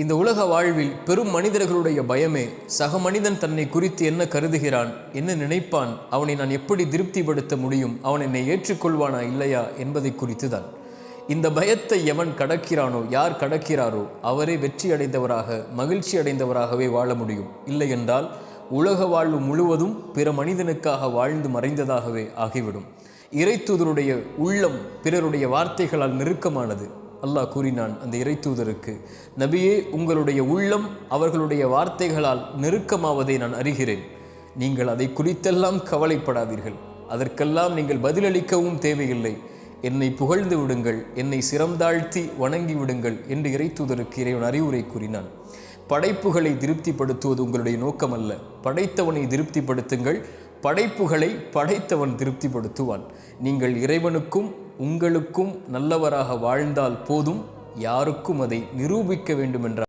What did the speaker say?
இந்த உலக வாழ்வில் பெரும் மனிதர்களுடைய பயமே சக மனிதன் தன்னை குறித்து என்ன கருதுகிறான், என்ன நினைப்பான், அவனை நான் எப்படி திருப்திப்படுத்த முடியும், அவன் என்னை ஏற்றுக்கொள்வானா இல்லையா என்பதை குறித்து தான். இந்த பயத்தை எவன் கடக்கிறானோ, யார் கடக்கிறாரோ அவரே வெற்றி அடைந்தவராக மகிழ்ச்சி அடைந்தவராகவே வாழ முடியும். இல்லை என்றால் உலக வாழ்வு முழுவதும் பிற மனிதனுக்காக வாழ்ந்து மறைந்ததாகவே ஆகிவிடும். இறைத்தூதருடைய உள்ளம் பிறருடைய வார்த்தைகளால் நெருக்கமானது. அல்லாஹ் கூறினான் அந்த இறைத்தூதருக்கு, நபியே, உங்களுடைய உள்ளம் அவர்களுடைய வார்த்தைகளால் நெருக்கமாவதை நான் அறிகிறேன். நீங்கள் அதை குறித்தெல்லாம் கவலைப்படாதீர்கள். அதற்கெல்லாம் நீங்கள் பதிலளிக்கவும் தேவையில்லை. என்னை புகழ்ந்து விடுங்கள், என்னை சிரம்தாழ்த்தி வணங்கி விடுங்கள் என்று இறைத்தூதருக்கு இறைவன் அறிவுரை கூறினான். படைப்புகளை திருப்திப்படுத்துவது உங்களுடைய நோக்கம் அல்ல. படைத்தவனை திருப்திப்படுத்துங்கள். படைப்புகளை படைத்தவன் திருப்திப்படுத்துவான். நீங்கள் இறைவனுக்கும் உங்களுக்கும் நல்லவராக வாழ்ந்தால் போதும். யாருக்கும் அதை நிரூபிக்க வேண்டும் என்ற